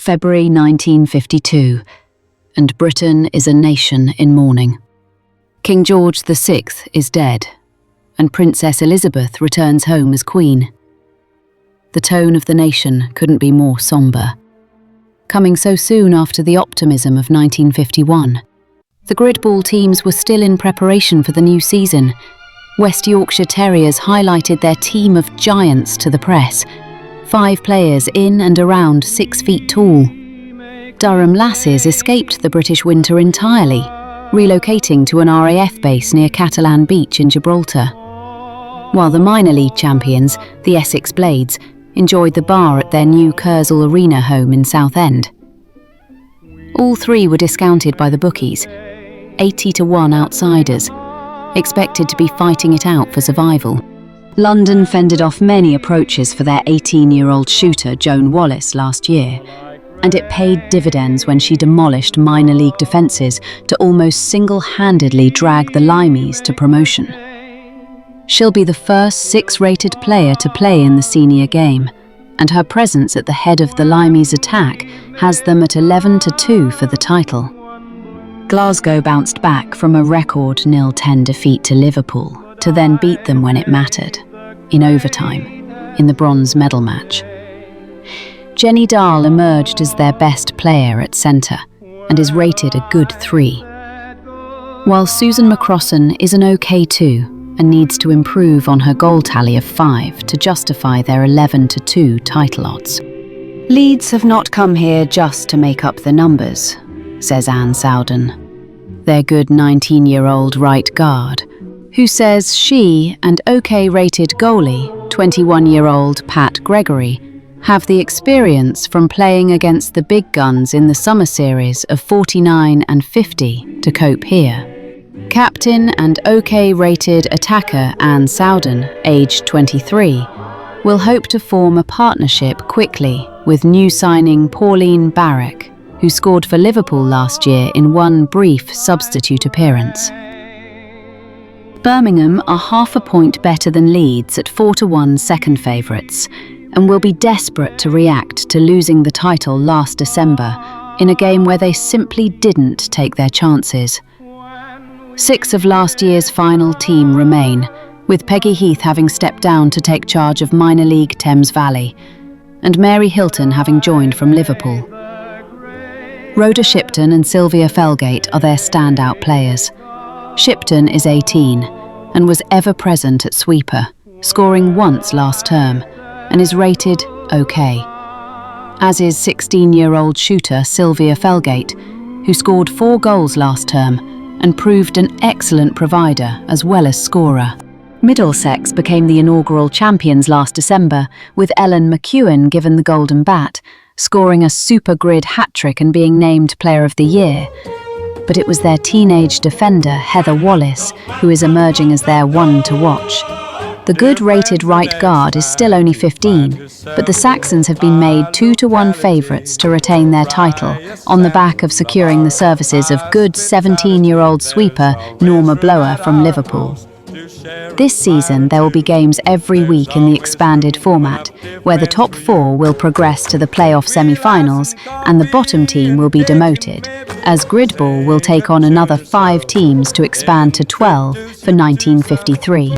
February 1952, and Britain is a nation in mourning. King George VI is dead, and Princess Elizabeth returns home as Queen. The tone of the nation couldn't be more sombre. Coming so soon after the optimism of 1951, the Gridball teams were still in preparation for the new season. West Yorkshire Terriers highlighted their team of giants to the press, 5 players in and around 6 feet tall. Durham Lasses escaped the British winter entirely, relocating to an RAF base near Catalan Beach in Gibraltar. While the minor league champions, the Essex Blades, enjoyed the bar at their new Kersal Arena home in Southend. All 3 were discounted by the bookies, 80-1 outsiders, expected to be fighting it out for survival. London fended off many approaches for their 18-year-old shooter Joan Wallace last year, and it paid dividends when she demolished minor league defences to almost single-handedly drag the Limeys to promotion. She'll be the first 6-rated player to play in the senior game, and her presence at the head of the Limeys' attack has them at 11-2 for the title. Glasgow bounced back from a record 0-10 defeat to Liverpool to then beat them when it mattered, in overtime, in the bronze medal match. Jenny Dahl emerged as their best player at centre and is rated a good 3. While Susan McCrossan is an OK 2 and needs to improve on her goal tally of 5 to justify their 11-2 title odds. Leeds have not come here just to make up the numbers, says Anne Sowden, their good 19-year-old right guard, who says she and OK-rated goalie, 21-year-old Pat Gregory, have the experience from playing against the big guns in the summer series of 49 and 50 to cope here. Captain and OK-rated attacker Anne Sowden, aged 23, will hope to form a partnership quickly with new signing Pauline Barrack, who scored for Liverpool last year in one brief substitute appearance. Birmingham are half a point better than Leeds at 4-1 second favourites, and will be desperate to react to losing the title last December in a game where they simply didn't take their chances. 6 of last year's final team remain, with Peggy Heath having stepped down to take charge of minor league Thames Valley, and Mary Hilton having joined from Liverpool. Rhoda Shipton and Sylvia Felgate are their standout players. Shipton is 18 and was ever present at sweeper, scoring once last term, and is rated OK. As is 16-year-old shooter Sylvia Felgate, who scored 4 goals last term and proved an excellent provider as well as scorer. Middlesex became the inaugural champions last December, with Ellen McEwen given the golden bat, scoring a super grid hat-trick and being named Player of the Year. But it was their teenage defender, Heather Wallace, who is emerging as their one to watch. The good-rated right guard is still only 15, but the Saxons have been made 2-1 favourites to retain their title, on the back of securing the services of good 17-year-old sweeper Norma Blower from Liverpool. This season there will be games every week in the expanded format, where the top 4 will progress to the playoff semi-finals and the bottom team will be demoted, as Gridball will take on another 5 teams to expand to 12 for 1953.